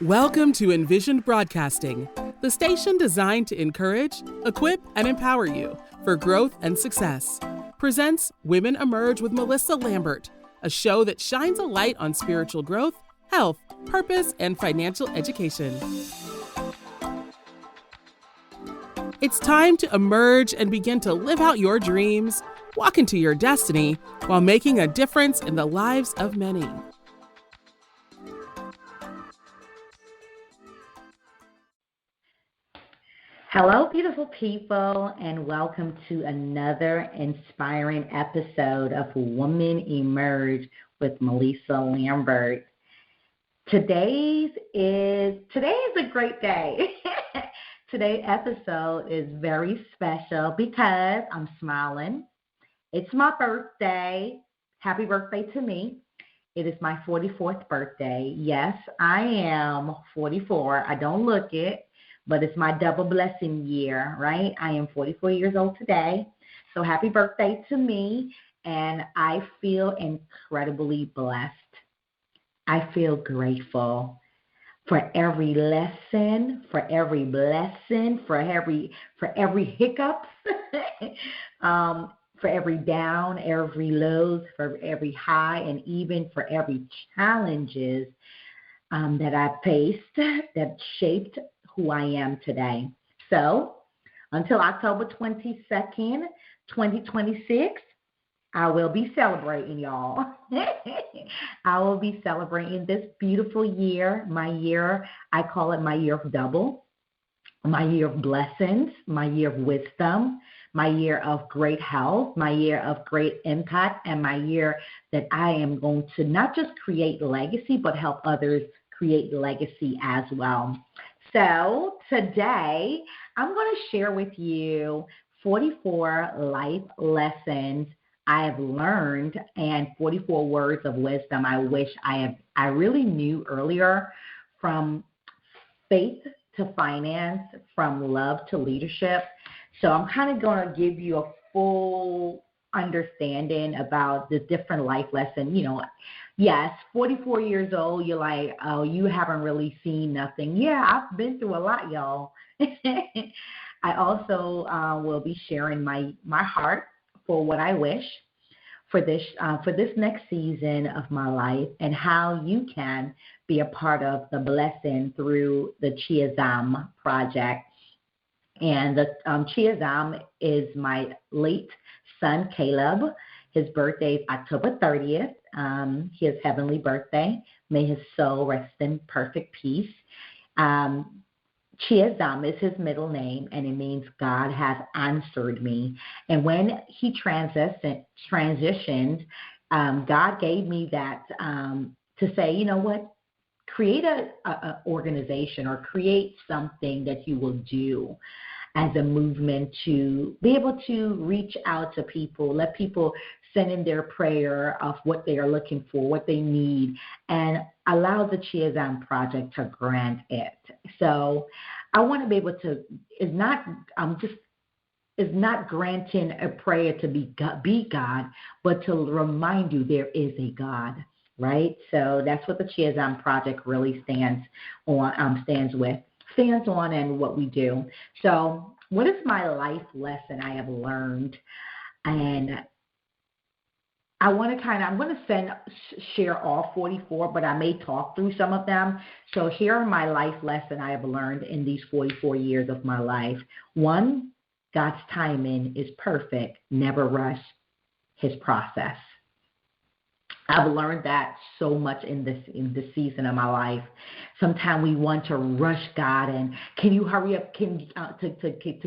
Welcome to Envisioned Broadcasting, the station designed to encourage, equip, and empower you for growth and success. Presents Women Emerge with Melissa Lambert, a show that shines a light on spiritual growth, health, purpose, and financial education. It's time to emerge and begin to live out your dreams, walk into your destiny, while making a difference in the lives of many. Hello, beautiful people, and welcome to another inspiring episode of Women Emerge with Melissa Lambert. Today is a great day. Today's episode is very special because I'm smiling. It's my birthday. Happy birthday to me. It is my 44th birthday. Yes, I am 44. I don't look it. But it's my double blessing year, right? I am 44 years old today. So happy birthday to me. And I feel incredibly blessed. I feel grateful for every lesson, for every blessing, for every hiccup, for every down, every lows, for every high, and even for every challenges that I faced that shaped who I am today. So until October 22nd, 2026, I will be celebrating, y'all. I will be celebrating this beautiful year, my year. I call it my year of double, my year of blessings, my year of wisdom, my year of great health, my year of great impact, and my year that I am going to not just create legacy, but help others create legacy as well. So today, I'm going to share with you 44 life lessons I have learned and 44 words of wisdom I wish I really knew earlier, from faith to finance, from love to leadership. So I'm kind of going to give you a full understanding about the different life lessons. Yes, 44 years old, you're like, oh, you haven't really seen nothing. Yeah, I've been through a lot, y'all. I also will be sharing my heart for what I wish for this next season of my life, and how you can be a part of the blessing through the Chiazam project. And the Chiazam is my late son, Caleb. His birthday is October 30th. His heavenly birthday. May his soul rest in perfect peace. Chiazam is his middle name, and it means God has answered me. And when he transitioned, God gave me that to say, you know what? Create a organization, or create something that you will do as a movement to be able to reach out to people, let people send in their prayer of what they are looking for, what they need, and allow the Chiazam project to grant it. So I want to be able to, is not granting a prayer to be God, but to remind you there is a God, right? So that's what the Chiazam project really stands on and what we do. So what is my life lesson I have learned? And I'm going to share all 44, but I may talk through some of them. So here are my life lessons I have learned in these 44 years of my life. 1, God's timing is perfect. Never rush his process. I've learned that so much in this season of my life. Sometimes we want to rush God, and can you hurry up? To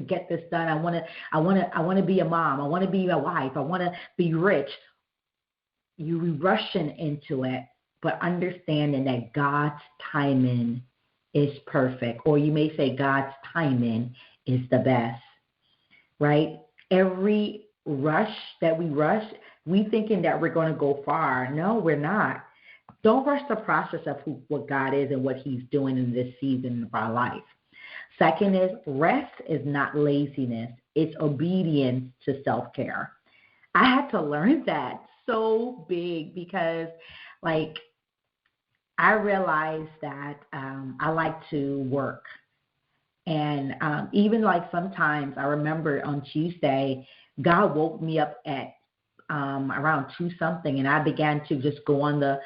get this done? I want to be a mom. I want to be a wife. I want to be rich. You're rushing into it, but understanding that God's timing is perfect, or you may say God's timing is the best, right? Every rush that we rush, we thinking that we're going to go far. No, we're not. Don't rush the process of what God is and what he's doing in this season of our life. Second is, rest is not laziness. It's obedience to self-care. I had to learn that so big because, like, I realized that I like to work. And even like sometimes I remember on Tuesday, God woke me up at around 2 something, and I began to just go on the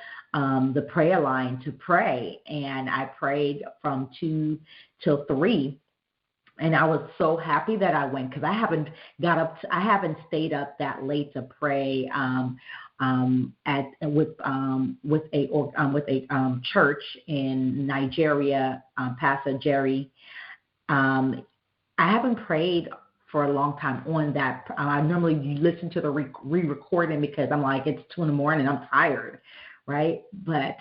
prayer line to pray. And I prayed from 2 till 3. And I was so happy that I went because I haven't stayed up that late to pray with a church in Nigeria, Pastor Jerry. I haven't prayed for a long time on that. I normally listen to the re-recording because I'm like, it's 2 in the morning, I'm tired, right? But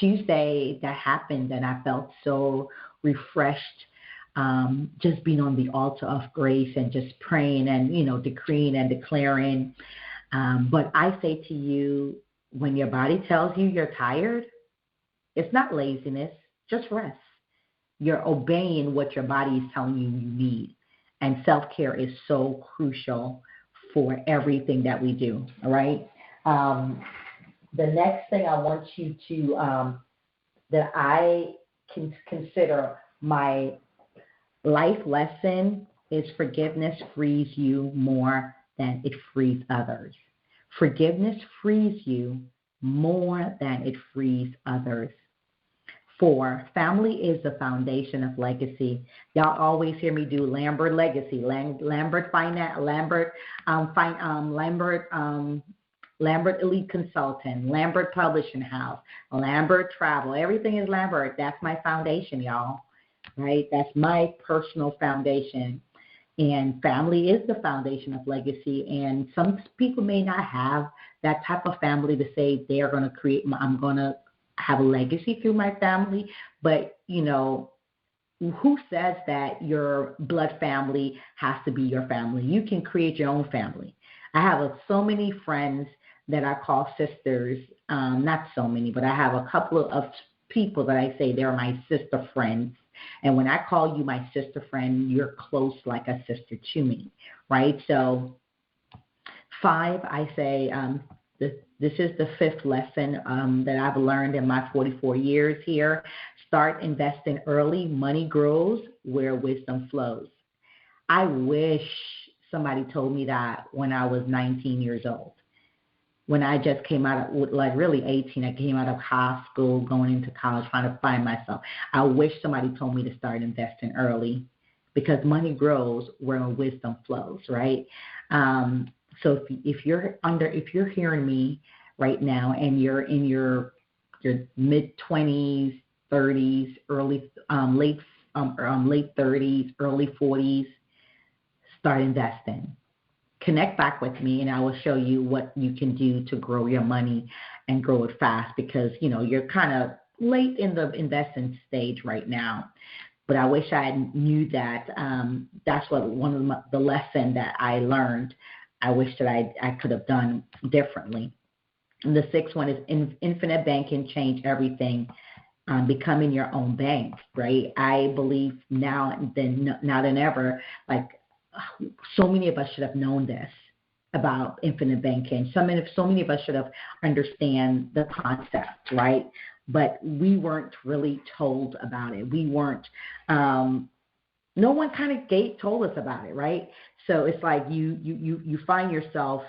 Tuesday that happened, and I felt so refreshed, just being on the altar of grace and just praying and, decreeing and declaring. But I say to you, when your body tells you you're tired, it's not laziness, just rest. You're obeying what your body is telling you you need. And self-care is so crucial for everything that we do, all right? The next thing I want you to, that I can consider my life lesson is forgiveness frees you more than it frees others. Forgiveness frees you more than it frees others. 4, family is the foundation of legacy. Y'all always hear me do Lambert legacy, Lambert finance, Lambert elite consultant, Lambert publishing house, Lambert travel. Everything is Lambert. That's my foundation, y'all. Right? That's my personal foundation. And family is the foundation of legacy. And some people may not have that type of family to say they're going to create, I'm going to have a legacy through my family. But, who says that your blood family has to be your family? You can create your own family. I have so many friends that I call sisters. Not so many, but I have a couple of people that I say they're my sister friends. And when I call you my sister friend, you're close like a sister to me, right? So 5, I say, this is the 5th lesson that I've learned in my 44 years here. Start investing early. Money grows where wisdom flows. I wish somebody told me that when I was 19 years old. When I just came out of, like really 18, I came out of high school, going into college, trying to find myself. I wish somebody told me to start investing early because money grows where wisdom flows, right? So if you're hearing me right now and you're in your mid-20s, 30s, late 30s, early 40s, start investing. Connect back with me, and I will show you what you can do to grow your money and grow it fast because, you're kind of late in the investing stage right now. But I wish I knew that. That's what one of the lesson that I learned. I wish that I could have done differently. And the 6th one is infinite banking, change everything. Becoming your own bank, right? I believe now than ever, like, so many of us should have known this about infinite banking. So many of us should have understand the concept, right? But we weren't really told about it. We weren't. No one kind of told us about it, right? So it's like you find yourself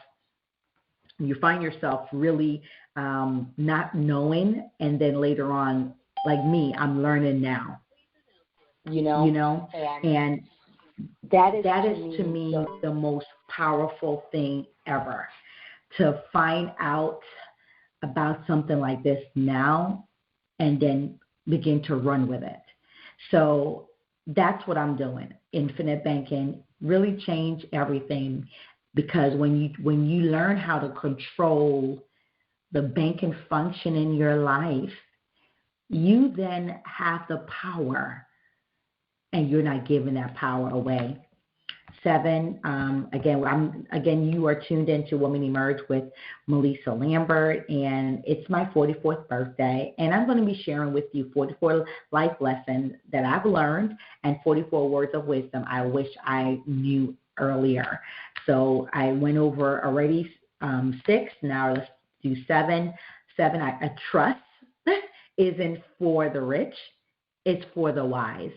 really not knowing, and then later on, like me, I'm learning now. And that is to me the most powerful thing ever, to find out about something like this now and then begin to run with it. So that's what I'm doing. Infinite banking really changed everything because when you learn how to control the banking function in your life, you then have the power, and you're not giving that power away. 7, again, you are tuned into Woman Emerge with Melissa Lambert, and it's my 44th birthday, and I'm going to be sharing with you 44 life lessons that I've learned and 44 words of wisdom I wish I knew earlier. So I went over already 6. Now let's do 7. 7, I trust. isn't for the rich, it's for the wise.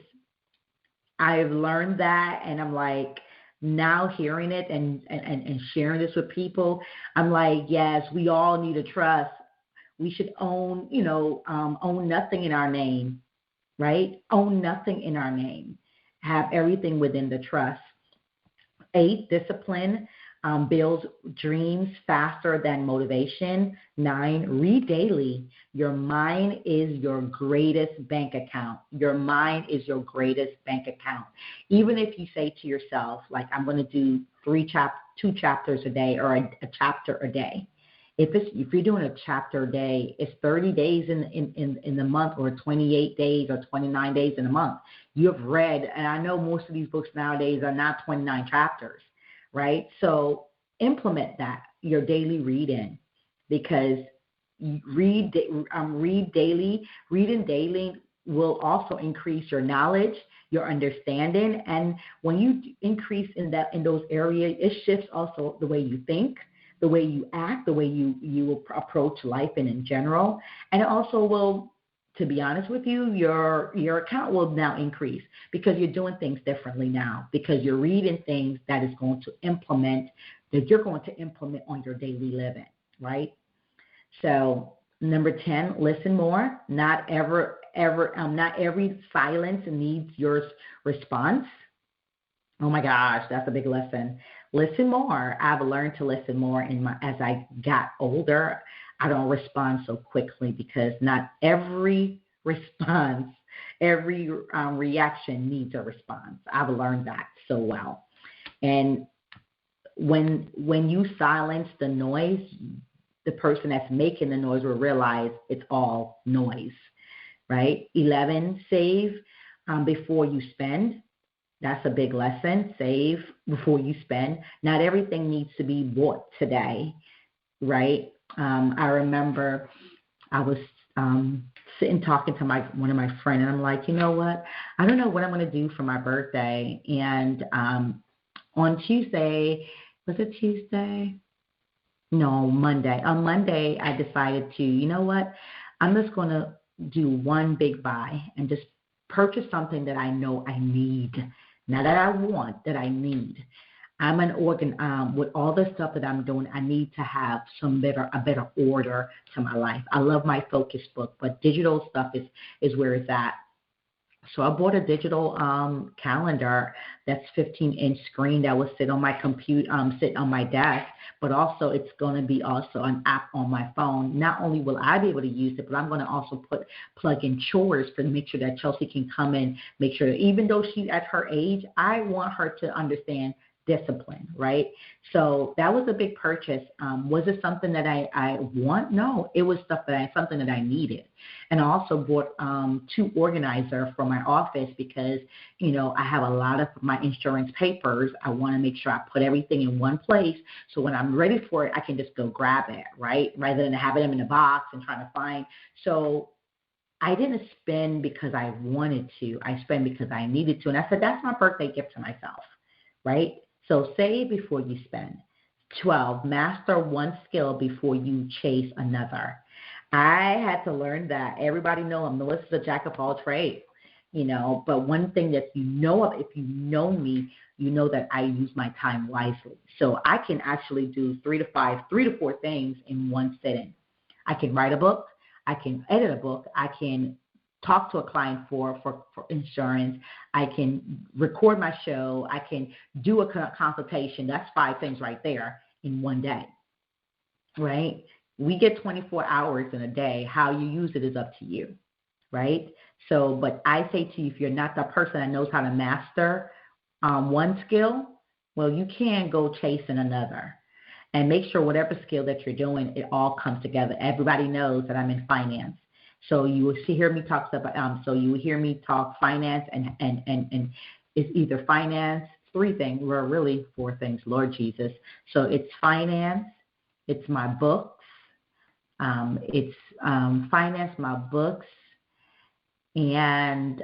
I've learned that, and I'm like, now hearing it and sharing this with people, I'm like, yes, we all need to trust. We should own, own nothing in our name, right? Own nothing in our name. Have everything within the trust. 8, discipline builds dreams faster than motivation. 9, read daily. Your mind is your greatest bank account. Your mind is your greatest bank account. Even if you say to yourself, like, I'm going to do 2 chapters a day or a chapter a day. If you're doing a chapter a day, it's 30 days in the month, or 28 days or 29 days in a month. You have read, and I know most of these books nowadays are not 29 chapters, right? So implement that, your daily reading, because reading daily will also increase your knowledge, your understanding, and when you increase in those areas, it shifts also the way you think, the way you act, the way you approach life and in general. And it also will, to be honest with you, your account will now increase because you're doing things differently now, because you're reading things that you're going to implement on your daily living, right? So number 10, listen more. Not every silence needs your response. Oh my gosh, that's a big lesson. Listen more. I've learned to listen more as I got older. I don't respond so quickly because not every response, every reaction needs a response. I've learned that so well. And when you silence the noise, the person that's making the noise will realize it's all noise, right? 11, save before you spend. That's a big lesson. Save before you spend. Not everything needs to be bought today, right? I remember I was sitting talking to one of my friends, and I'm like, you know what? I don't know what I'm going to do for my birthday. And on Tuesday, was it Tuesday? No, Monday. On Monday, I decided to, you know what? I'm just going to do one big buy and just purchase something that I know I need. Not that I want, that I need. I'm an with all the stuff that I'm doing, I need to have a better order to my life. I love my focus book, but digital stuff is where it's at. So I bought a digital calendar that's 15-inch screen that will sit on my computer, sit on my desk, but also it's going to be also an app on my phone. Not only will I be able to use it, but I'm going to also plug in chores to make sure that Chelsea can come in, make sure that even though she's at her age, I want her to understand discipline, right? So that was a big purchase. Was it something that I want? No, it was something that I needed. And I also bought 2 organizers for my office because, I have a lot of my insurance papers. I want to make sure I put everything in one place. So when I'm ready for it, I can just go grab it, right? Rather than having them in a box and trying to find. So I didn't spend because I wanted to. I spent because I needed to. And I said, that's my birthday gift to myself, right? So save before you spend. 12, master one skill before you chase another. I had to learn that. Everybody knows Melissa's a jack of all trades, but one thing that if you know me, you know that I use my time wisely. So I can actually do 3 to 4 things in one sitting. I can write a book. I can edit a book. I can talk to a client for insurance. I can record my show. I can do a consultation. That's 5 things right there in one day, right? We get 24 hours in a day. How you use it is up to you, right? So, but I say to you, if you're not that person that knows how to master one skill, well, you can go chasing another. And make sure whatever skill that you're doing, it all comes together. Everybody knows that I'm in finance. So you will hear me talk about. So you will hear me talk finance, and it's either finance, 3 things. Well, really 4 things. Lord Jesus. So it's finance, it's my books, it's finance, my books, and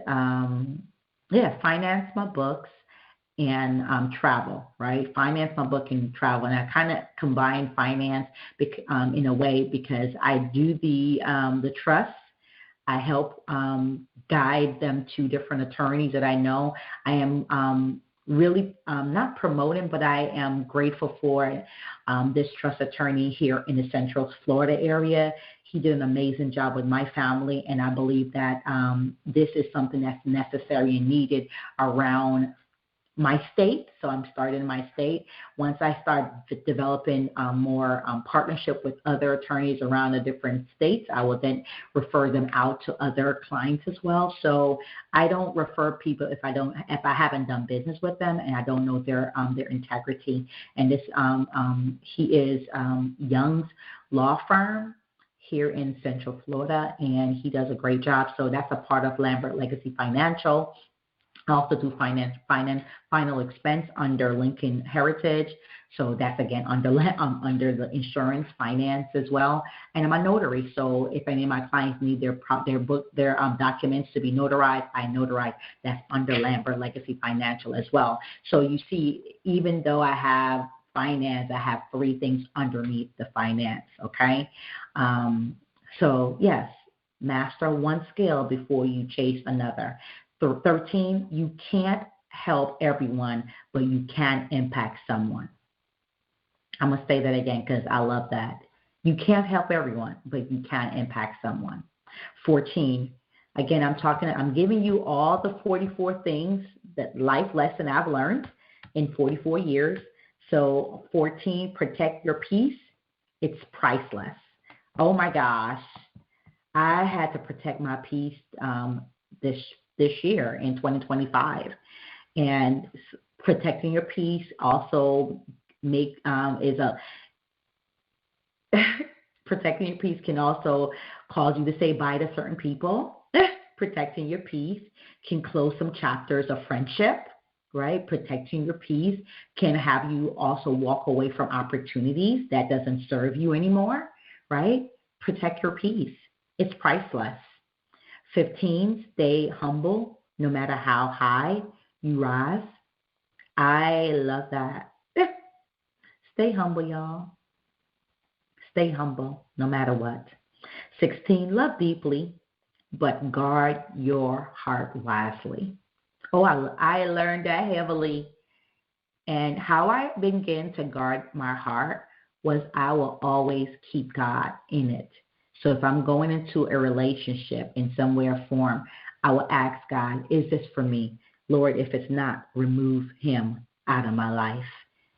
finance, my books, and travel. Right? Finance, my book, and travel. And I kind of combine finance in a way because I do the trust. I help guide them to different attorneys that I know. I am really not promoting, but I am grateful for this trust attorney here in the Central Florida area. He did an amazing job with my family, and I believe that this is something that's necessary and needed around my state. So I'm starting in my state. Once I start developing more partnership with other attorneys around the different states, I will then refer them out to other clients as well. So I don't refer people if I haven't done business with them and I don't know their integrity. And this he is Young's law firm here in Central Florida, and he does a great job. So that's a part of Lambert Legacy Financial. I also do final expense under Lincoln Heritage. So that's, again, under the insurance finance as well. And I'm a notary. So if any of my clients need their documents to be notarized, I notarize. That's under Lambert Legacy Financial as well. So you see, even though I have finance, I have 3 things underneath the finance, okay? So, yes, master one skill before you chase another. 13, you can't help everyone, but you can impact someone. I'm going to say that again because I love that. You can't help everyone, but you can impact someone. 14, again, I'm giving you all the 44 things, that life lesson I've learned in 44 years. So 14, protect your peace. It's priceless. Oh my gosh. I had to protect my peace this year in 2025, and protecting your peace also protecting your peace can also cause you to say bye to certain people. Protecting your peace can close some chapters of friendship, right? Protecting your peace can have you also walk away from opportunities that doesn't serve you anymore, right? Protect your peace. It's priceless. 15, stay humble no matter how high you rise. I love that. Stay humble, y'all. Stay humble no matter what. 16, love deeply, but guard your heart wisely. Oh, I learned that heavily. And how I began to guard my heart was I will always keep God in it. So if I'm going into a relationship in some way or form, I will ask God, is this for me? Lord, if it's not, remove him out of my life.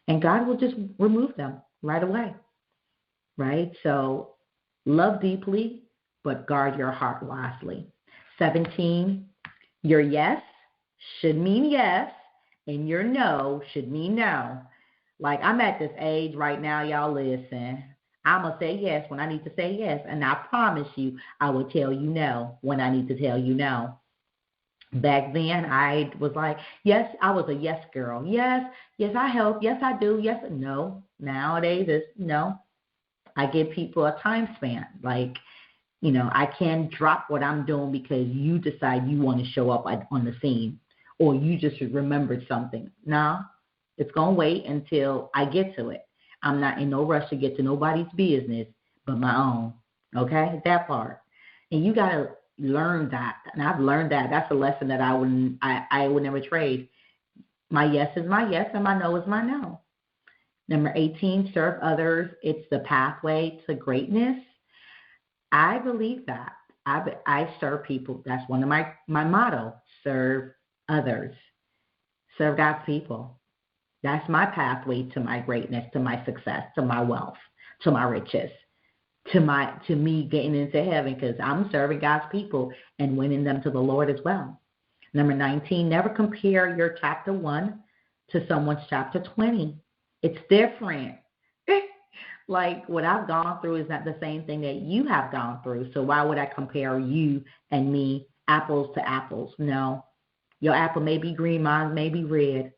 And God will just remove them right away, right? So love deeply, but guard your heart wisely. 17, your yes should mean yes, and your no should mean no. Like, I'm at this age right now, y'all, listen. I'm going to say yes when I need to say yes. And I promise you, I will tell you no when I need to tell you no. Back then, I was like, yes, I was a yes girl. Yes, I help. Yes, I do. Yes, no. Nowadays, it's no. I give people a time span. Like, I can't drop what I'm doing because you decide you want to show up on the scene or you just remembered something. No, it's going to wait until I get to it. I'm not in no rush to get to nobody's business but my own, okay? That part. And you got to learn that. And I've learned that. That's a lesson that I would never trade. My yes is my yes and my no is my no. Number 18, serve others. It's the pathway to greatness. I believe that. I serve people. That's one of my motto, serve others. Serve God's people. That's my pathway to my greatness, to my success, to my wealth, to my riches, to me getting into heaven, because I'm serving God's people and winning them to the Lord as well. Number 19, never compare your chapter 1 to someone's chapter 20. It's different. Like, what I've gone through is not the same thing that you have gone through. So why would I compare you and me, apples to apples? No. Your apple may be green, mine may be red.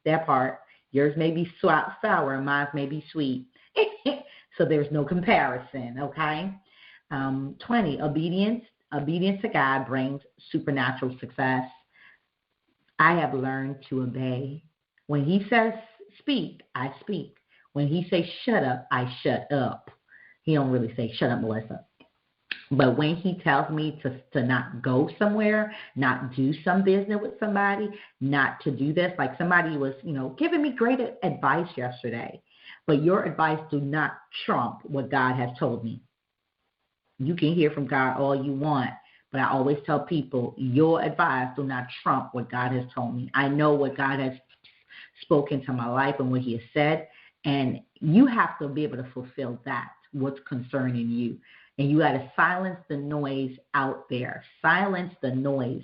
That part. Yours may be sour, mine may be sweet. So there's no comparison, okay? 20, obedience. Obedience to God brings supernatural success. I have learned to obey. When he says speak, I speak. When he says shut up, I shut up. He don't really say shut up, Melissa. But when he tells me to not go somewhere, not do some business with somebody, not to do this, like somebody was, giving me great advice yesterday, but your advice do not trump what God has told me. You can hear from God all you want, but I always tell people your advice do not trump what God has told me. I know what God has spoken to my life and what he has said, and you have to be able to fulfill that, what's concerning you. And you got to silence the noise out there. Silence the noise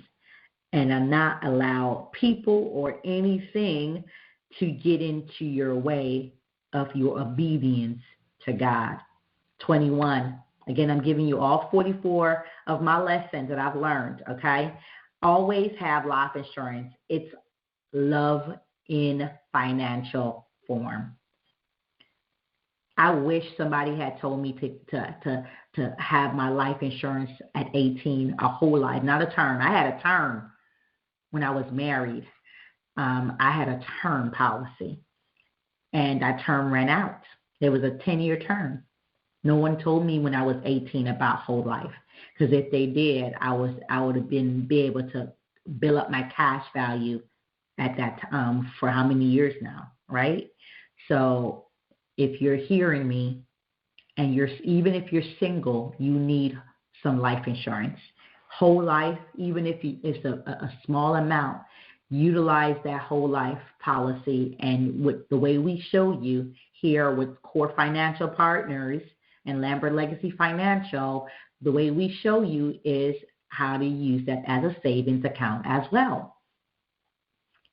and not allow people or anything to get into your way of your obedience to God. 21. Again, I'm giving you all 44 of my lessons that I've learned, okay? Always have life insurance. It's love in financial form. I wish somebody had told me to have my life insurance at 18, a whole life, not a term. I had a term when I was married. I had a term policy, and that term ran out. It was a 10-year term. No one told me when I was 18 about whole life, because if they did, I would have be able to build up my cash value at that time for how many years now, right? So if you're hearing me and even if you're single, you need some life insurance. Whole life, even if it's a small amount, utilize that whole life policy. And with the way we show you here with Core Financial Partners and Lambert Legacy Financial, the way we show you is how to use that as a savings account as well,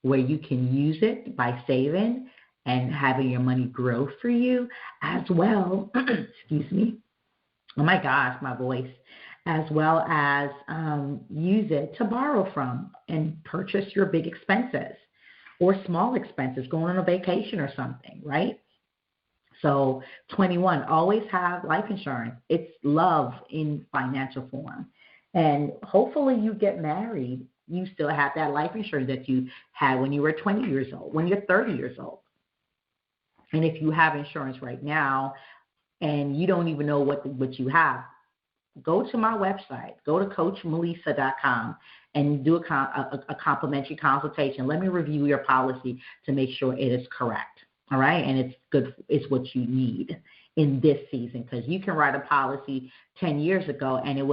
where you can use it by saving and having your money grow for you as well. Excuse me. Oh my gosh, my voice. As well as use it to borrow from and purchase your big expenses or small expenses, going on a vacation or something, right? So 21, always have life insurance. It's love in financial form. And hopefully you get married, you still have that life insurance that you had when you were 20 years old, when you're 30 years old. And if you have insurance right now and you don't even know what you have, go to my website, go to CoachMelissa.com and do a complimentary consultation. Let me review your policy to make sure it is correct, all right? And it's good, it's what you need in this season, because you can write a policy 10 years ago and it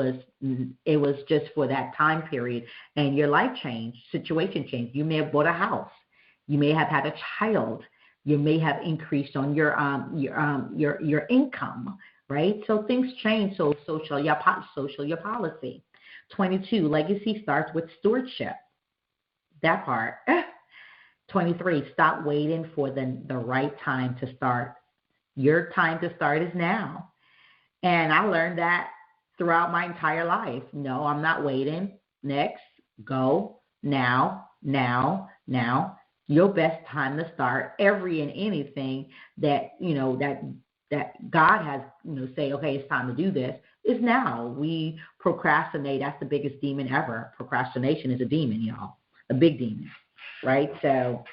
was just for that time period, and your life changed, situation changed. You may have bought a house. You may have had a child. You may have increased on your income, right? So things change. So social your policy. 22, legacy starts with stewardship. That part. 23, stop waiting for the right time to start. Your time to start is now. And I learned that throughout my entire life. No, I'm not waiting. Next, go, now. Your best time to start every and anything that, that God has, say, okay, it's time to do this, is now. We procrastinate. That's the biggest demon ever. Procrastination is a demon, y'all, a big demon, right? So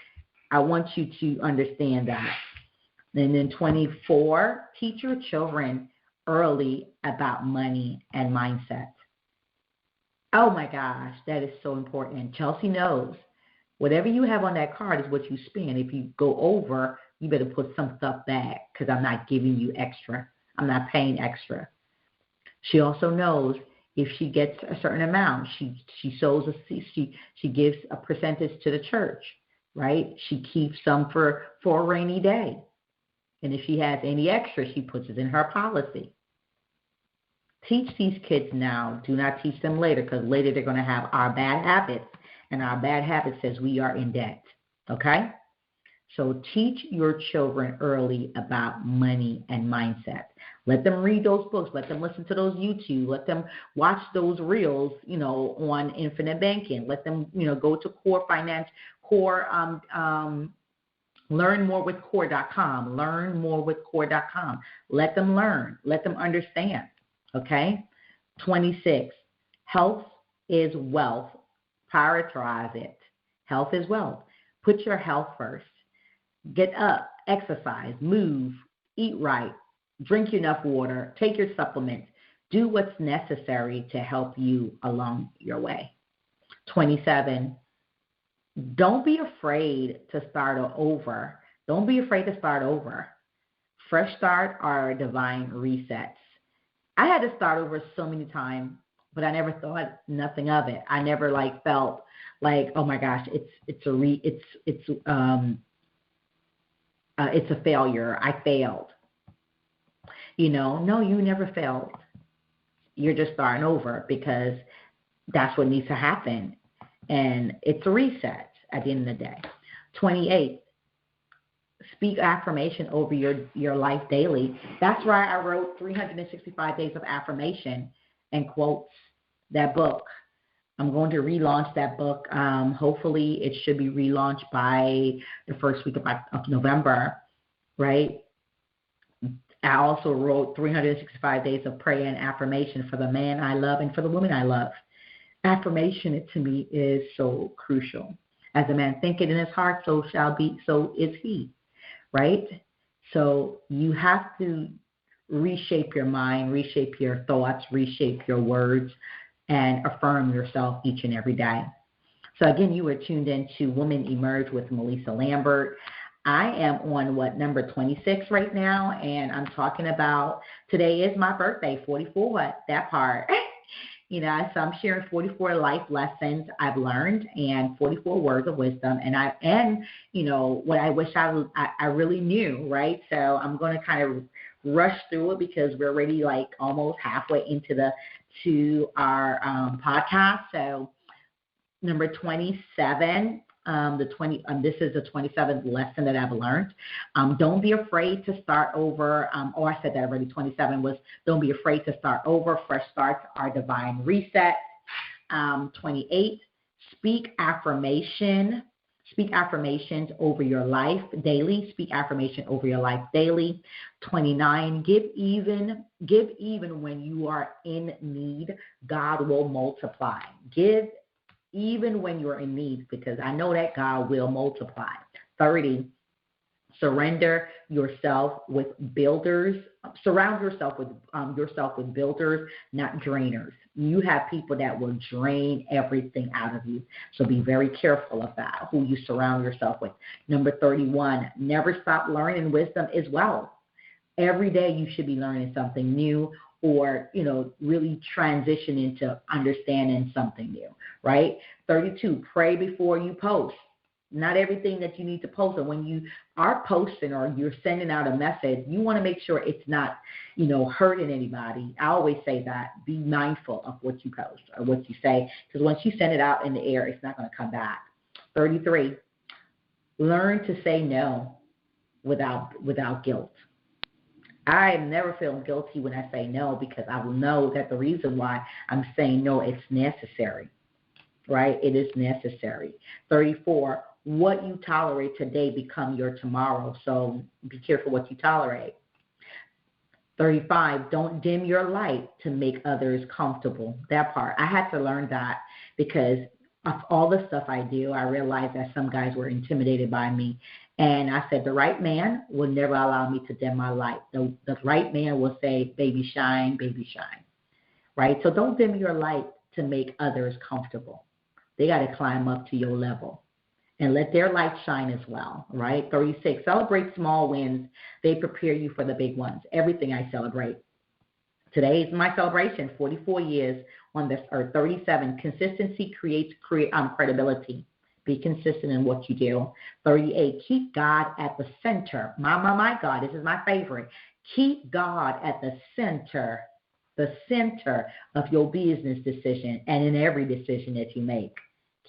I want you to understand that. And then 24, teach your children early about money and mindset. Oh my gosh, that is so important. Chelsea knows. Whatever you have on that card is what you spend. If you go over, you better put some stuff back, because I'm not giving you extra. I'm not paying extra. She also knows if she gets a certain amount, she gives a percentage to the church, right? She keeps some for a rainy day. And if she has any extra, she puts it in her policy. Teach these kids now. Do not teach them later, because later they're going to have our bad habits. And our bad habit says we are in debt, okay? So teach your children early about money and mindset. Let them read those books. Let them listen to those YouTube. Let them watch those reels, on infinite banking. Let them, go to Core Finance, learnmorewithcore.com. Learnmorewithcore.com. Let them learn. Let them understand, okay? 26, health is wealth. Prioritize it. Health is wealth. Put your health first. Get up, exercise, move, eat right, drink enough water, take your supplements. Do what's necessary to help you along your way. 27, don't be afraid to start over. Don't be afraid to start over. Fresh start are divine resets. I had to start over so many times, but I never thought nothing of it. I never felt like, oh my gosh, it's a failure. I failed. No, you never failed. You're just starting over because that's what needs to happen. And it's a reset at the end of the day. 28, speak affirmation over your life daily. That's why I wrote 365 Days of Affirmation and Quotes, that book. I'm going to relaunch that book. Hopefully it should be relaunched by the first week of November, right? I also wrote 365 Days of Prayer and Affirmation for the man I love and for the woman I love. Affirmation, to me, is so crucial. As a man thinketh in his heart, so is he, right? So you have to reshape your mind, reshape your thoughts, reshape your words, and affirm yourself each and every day. So again, you were tuned into Women Emerge with Melissa Lambert. I am on number 26 right now, and I'm talking about today is my birthday, 44, that part. So I'm sharing 44 life lessons I've learned and 44 words of wisdom, and what I wish I really knew, right? So I'm going to kind of rush through it because we're already almost halfway into our podcast. So number 27. This is the 27th lesson that I've learned. Don't be afraid to start over. I said that already. 27 was don't be afraid to start over. Fresh starts are divine reset. 28, speak affirmations over your life daily. Speak affirmation over your life daily. 29, give even when you are in need. God will multiply. Give even when you're in need, because I know that God will multiply. 30, surround yourself with builders, not drainers. You have people that will drain everything out of you. So be very careful of that, who you surround yourself with. Number 31, never stop learning wisdom as well. Every day you should be learning something new, or, really transition into understanding something new, right? 32, pray before you post. Not everything that you need to post. And when you are posting or you're sending out a message, you want to make sure it's not, hurting anybody. I always say that. Be mindful of what you post or what you say, because once you send it out in the air, it's not going to come back. 33, learn to say no without guilt. I never feel guilty when I say no, because I will know that the reason why I'm saying no, it's necessary, right? It is necessary. 34, what you tolerate today become your tomorrow, so be careful what you tolerate. 35, don't dim your light to make others comfortable. That part, I had to learn that, because of all the stuff I do, I realized that some guys were intimidated by me. And I said, the right man will never allow me to dim my light. The right man will say, baby, shine, right? So don't dim your light to make others comfortable. They got to climb up to your level and let their light shine as well, right? 36, celebrate small wins. They prepare you for the big ones. Everything I celebrate. Today is my celebration, 44 years on this earth. 37, consistency creates credibility. Be consistent in what you do. 38, keep God at the center. My God, this is my favorite. Keep God at the center of your business decision and in every decision that you make.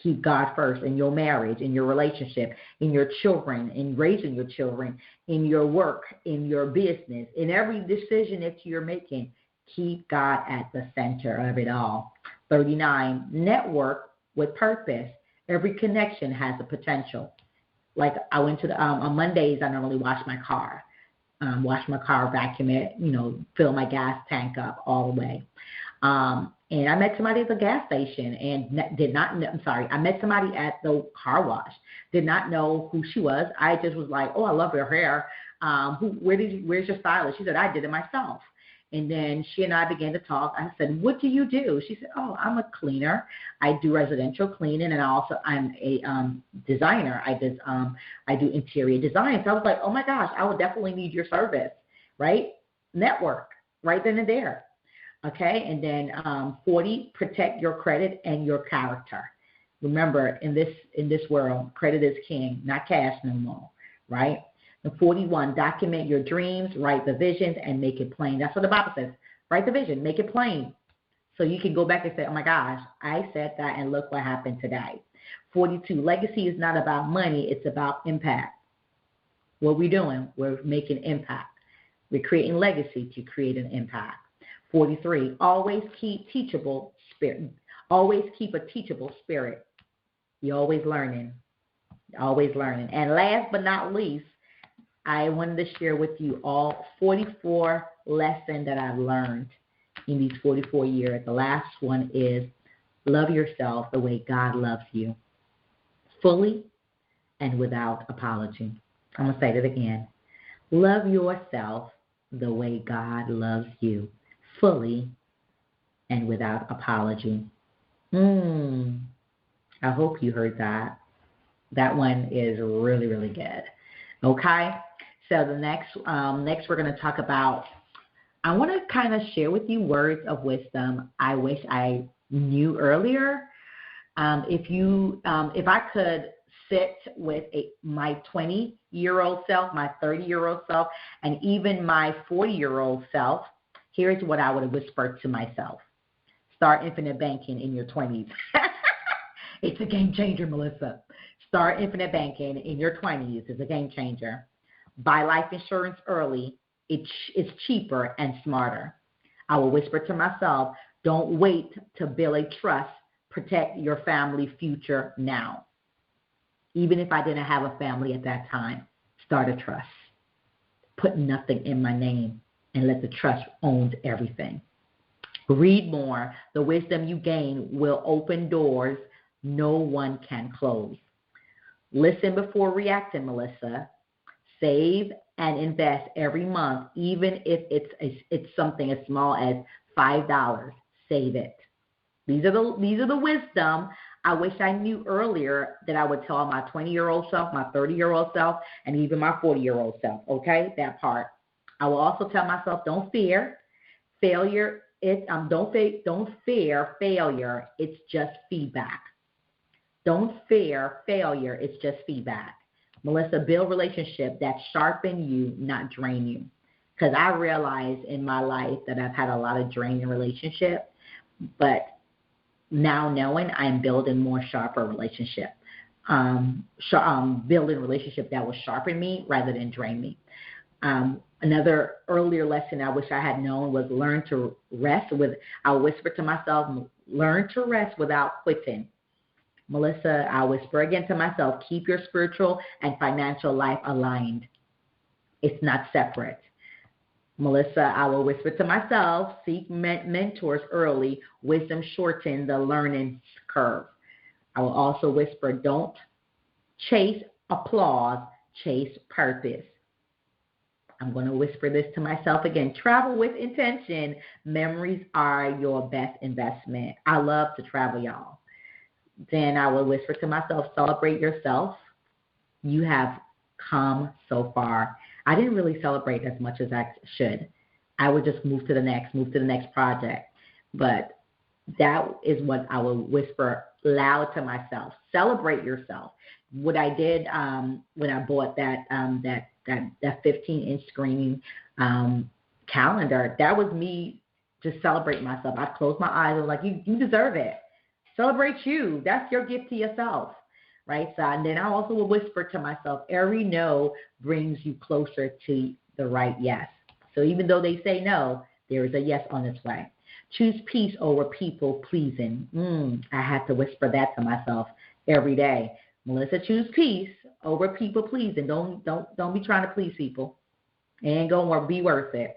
Keep God first in your marriage, in your relationship, in your children, in raising your children, in your work, in your business, in every decision that you're making. Keep God at the center of it all. 39, network with purpose. Every connection has a potential. Like I went to on Mondays, I normally wash my car, vacuum it, fill my gas tank up all the way. And I met somebody at the gas station and I met somebody at the car wash, did not know who she was. I just was like, oh, I love your hair. Where's your stylist? She said, I did it myself. And then she and I began to talk. I said, what do you do? She said, oh, I'm a cleaner. I do residential cleaning, and I'm a designer. I do interior design. So I was like, oh my gosh, I would definitely need your service, right? Network right then and there. Okay, and then 40, protect your credit and your character. Remember, in this world, credit is king, not cash no more, right? And 41, document your dreams, write the visions, and make it plain. That's what the Bible says. Write the vision, make it plain. So you can go back and say, oh my gosh, I said that, and look what happened today. 42, legacy is not about money, it's about impact. What we're doing, we're making impact. We're creating legacy to create an impact. 43, always keep teachable spirit. Always keep a teachable spirit. You're always learning. Always learning. And last but not least, I wanted to share with you all 44 lessons that I've learned in these 44 years. The last one is love yourself the way God loves you, fully and without apology. I'm going to say that again. Love yourself the way God loves you, fully and without apology. I hope you heard that. That one is really, really good. Okay, so the next we're going to talk about, I want to kind of share with you words of wisdom I wish I knew earlier. If I could sit with my 20-year-old self, my 30-year-old self, and even my 40-year-old self, here's what I would have whispered to myself. Start infinite banking in your 20s. It's a game changer, Melissa. Start infinite banking in your 20s. It's a game changer. Buy life insurance early. It's cheaper and smarter. I will whisper to myself, don't wait to build a trust. Protect your family future now. Even if I didn't have a family at that time, start a trust. Put nothing in my name and let the trust own everything. Read more. The wisdom you gain will open doors no one can close. Listen before reacting, Melissa. Save and invest every month, even if it's something as small as $5. Save it. These are the wisdom I wish I knew earlier that I would tell my 20-year-old self, my 30-year-old self, and even my 40-year-old self. Okay, that part. I will also tell myself, don't fear failure. Don't fear failure. It's just feedback. Don't fear failure. It's just feedback. Melissa, build relationship that sharpen you, not drain you. Because I realize in my life that I've had a lot of draining relationships, but now knowing I'm building more sharper relationship. Building a relationship that will sharpen me rather than drain me. Another earlier lesson I wish I had known was learn to rest with, I'll whisper to myself, learn to rest without quitting. Melissa, I'll whisper again to myself, keep your spiritual and financial life aligned. It's not separate. Melissa, I will whisper to myself, seek mentors early. Wisdom shorten the learning curve. I will also whisper, don't chase applause, chase purpose. I'm going to whisper this to myself again. Travel with intention. Memories are your best investment. I love to travel, y'all. Then I will whisper to myself, celebrate yourself. You have come so far. I didn't really celebrate as much as I should. I would just move to the next project. But that is what I will whisper loud to myself. Celebrate yourself. What I did when I bought that 15-inch screen calendar, that was me just celebrating myself. I closed my eyes. I was like, you deserve it. Celebrate you. That's your gift to yourself, right? So, and then I also will whisper to myself, every no brings you closer to the right yes. So even though they say no, there is a yes on its way. Choose peace over people pleasing. I have to whisper that to myself every day. Melissa, choose peace over people pleasing. Don't be trying to please people. It ain't gonna be worth it.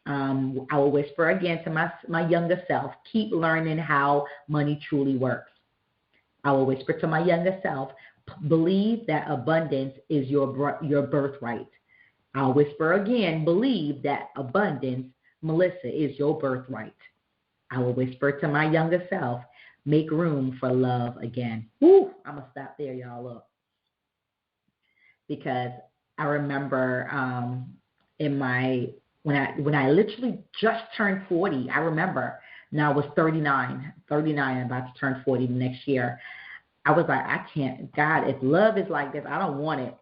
I will whisper again to my younger self, keep learning how money truly works. I will whisper to my younger self, believe that abundance is your birthright. I'll whisper again, believe that abundance Melissa, is your birthright. I will whisper to my younger self, make room for love again. Woo! I'm going to stop there, y'all. Look. Because I remember when I literally just turned 40, I remember, now I was 39, about to turn 40 next year. I was like, I can't, God, if love is like this, I don't want it.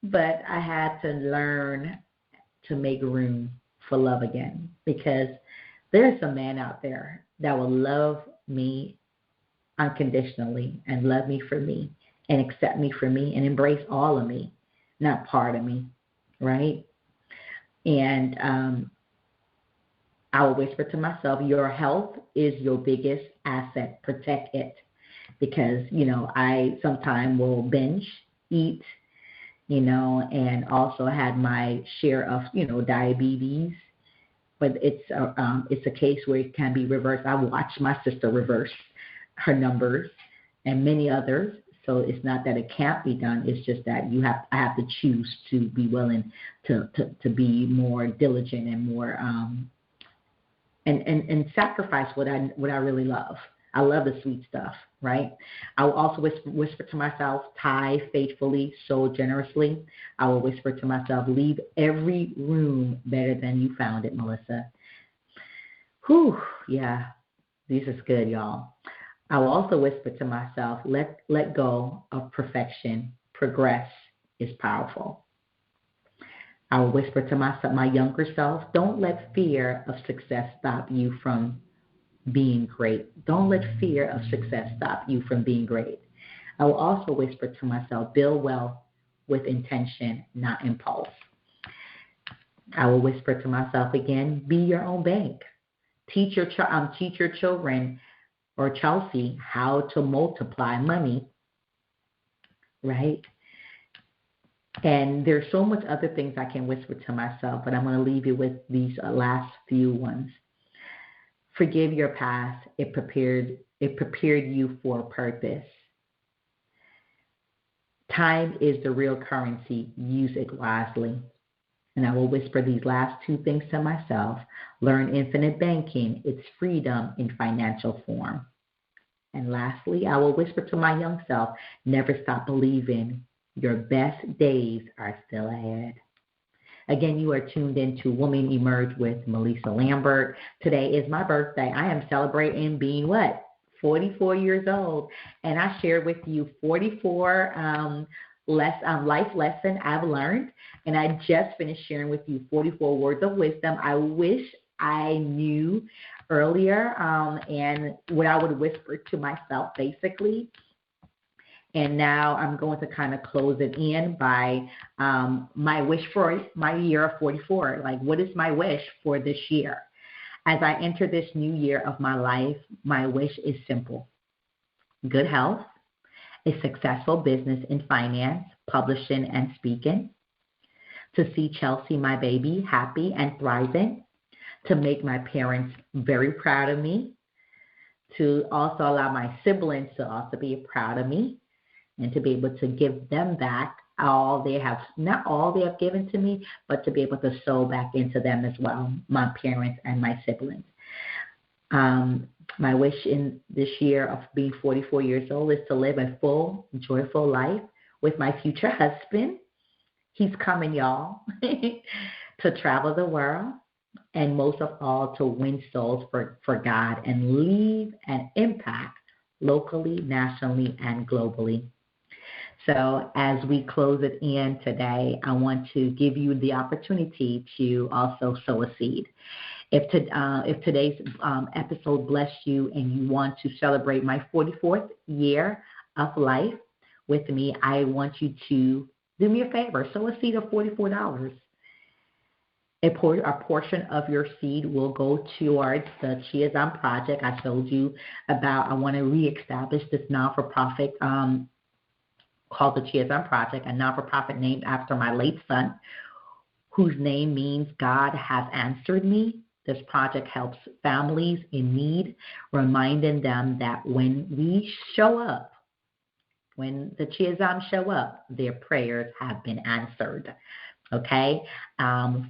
But I had to learn to make room for love again, because there's a man out there that will love me unconditionally and love me for me and accept me for me and embrace all of me, not part of me, right? And I will whisper to myself, your health is your biggest asset. Protect it. Because, I sometimes will binge eat, and also had my share of, diabetes. But it's a case where it can be reversed. I watched my sister reverse her numbers and many others. So it's not that it can't be done. It's just that I have to choose to be willing to be more diligent and more and sacrifice what I really love. I love the sweet stuff, right? I will also whisper to myself, tithe faithfully, sow generously. I will whisper to myself, leave every room better than you found it, Melissa. Whew, yeah, this is good, y'all. I will also whisper to myself, let go of perfection. Progress is powerful. I will whisper to myself, my younger self, don't let fear of success stop you from being great. Don't let fear of success stop you from being great. I will also whisper to myself, build wealth with intention, not impulse. I will whisper to myself again, be your own bank. Teach your children or Chelsea how to multiply money, right? And there's so much other things I can whisper to myself, but I'm going to leave you with these last few ones. Forgive your past. It prepared you for a purpose. Time is the real currency. Use it wisely. And I will whisper these last two things to myself. Learn infinite banking. It's freedom in financial form. And lastly, I will whisper to my young self, never stop believing. Your best days are still ahead. Again, you are tuned into Woman Emerge with Melissa Lambert. Today is my birthday. I am celebrating being what? 44 years old. And I shared with you 44 life lessons I've learned. And I just finished sharing with you 44 words of wisdom I wish I knew earlier, and what I would whisper to myself basically. And now I'm going to kind of close it in by my wish for my year of 44. Like, what is my wish for this year? As I enter this new year of my life, my wish is simple. Good health, a successful business in finance, publishing, and speaking, to see Chelsea, my baby, happy and thriving, to make my parents very proud of me, to also allow my siblings to also be proud of me, and to be able to give them back all they have, not all they have given to me, but to be able to sow back into them as well, my parents and my siblings. My wish in this year of being 44 years old is to live a full, joyful life with my future husband. He's coming, y'all, to travel the world, and most of all, to win souls for God and leave an impact locally, nationally, and globally. So as we close it in today, I want to give you the opportunity to also sow a seed. If today's episode blessed you and you want to celebrate my 44th year of life with me, I want you to do me a favor, sow a seed of $44. A portion of your seed will go towards the Chiazam Project I told you about. I want to reestablish this non-for-profit called the Chiazam Project, a non-for-profit named after my late son, whose name means God has answered me. This project helps families in need, reminding them that when we show up, when the Chiazam show up, their prayers have been answered. Okay?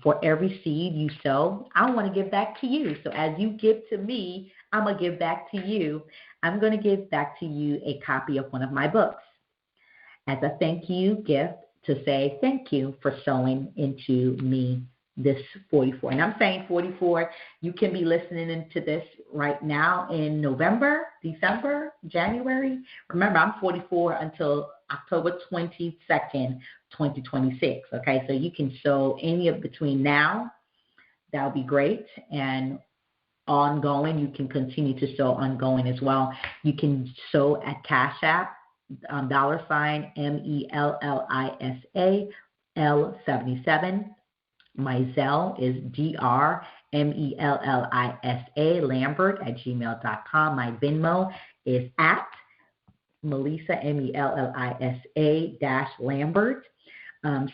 For every seed you sow, I want to give back to you. So as you give to me, I'm going to give back to you. I'm going to give back to you a copy of one of my books as a thank you gift to say thank you for sowing into me this 44. And I'm saying 44, you can be listening into this right now in November, December, January. Remember, I'm 44 until October 22nd, 2026. Okay, so you can sow any of between now. That would be great. And ongoing, you can continue to sow ongoing as well. You can sow at Cash App, $ MELLISA L77. My Zelle is DRMELLISA Lambert at gmail.com. My Venmo is at Melissa MELLISA Lambert.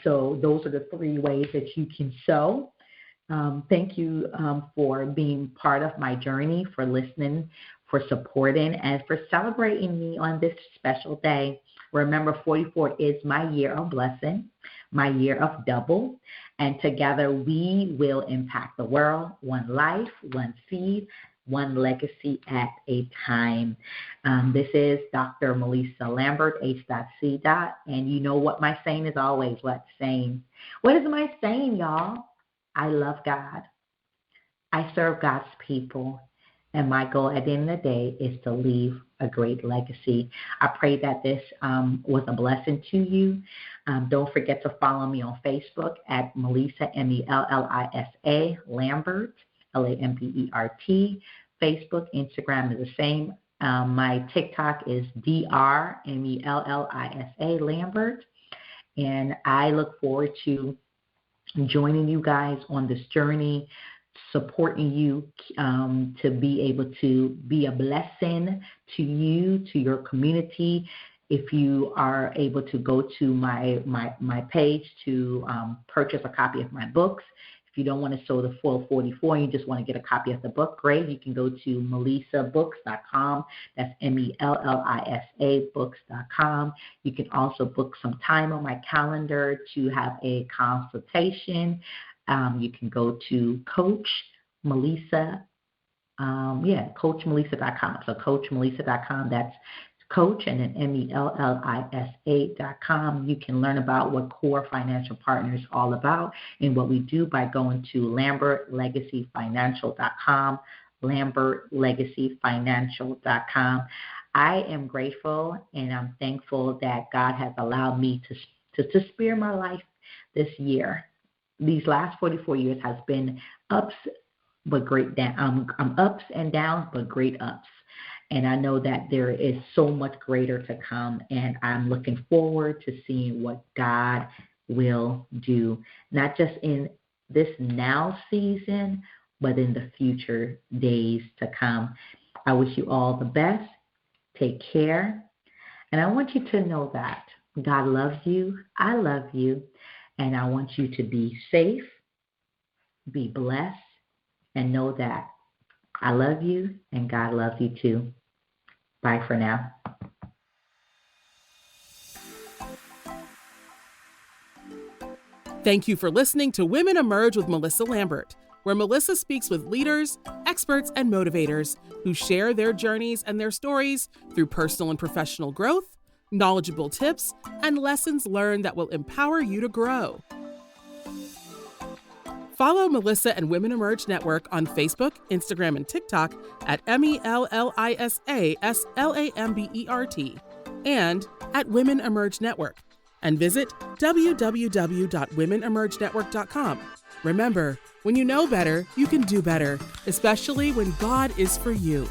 So those are the three ways that you can sow. Thank you for being part of my journey, for listening, for supporting, and for celebrating me on this special day. Remember, 44 is my year of blessing, my year of double, and together we will impact the world, one life, one seed, one legacy at a time. This is Dr. Melissa Lambert, H.C. And you know what my saying is always, what saying? What is my saying, y'all? I love God. I serve God's people. And my goal at the end of the day is to leave a great legacy. I pray that this was a blessing to you. Don't forget to follow me on Facebook at Melissa, MELLISA, Lambert, LAMBERT. Facebook, Instagram is the same. My TikTok is DRMELLISA, Lambert. And I look forward to joining you guys on this journey, supporting you to be able to be a blessing to you, to your community. If you are able to go to my page to purchase a copy of my books. If you don't want to sow the full 44 and you just want to get a copy of the book, great. You can go to melissabooks.com. That's MELLISA books.com. You can also book some time on my calendar to have a consultation. You can go to Coach Melissa, CoachMelissa.com. So CoachMelissa.com, that's Coach and then MELLISA.com. You can learn about what Core Financial Partners is all about and what we do by going to LambertLegacyFinancial.com, LambertLegacyFinancial.com. I am grateful and I'm thankful that God has allowed me to spare my life this year. These last 44 years has been ups, but great down. Ups and downs, but great ups. And I know that there is so much greater to come, and I'm looking forward to seeing what God will do, not just in this now season, but in the future days to come. I wish you all the best. Take care. And I want you to know that God loves you. I love you. And I want you to be safe, be blessed, and know that I love you and God loves you too. Bye for now. Thank you for listening to Women Emerge with Melissa Lambert, where Melissa speaks with leaders, experts, and motivators who share their journeys and their stories through personal and professional growth, knowledgeable tips, and lessons learned that will empower you to grow. Follow Melissa and Women Emerge Network on Facebook, Instagram, and TikTok at MELLISASLAMBERT and at Women Emerge Network. And visit www.womenemergenetwork.com. Remember, when you know better, you can do better, especially when God is for you.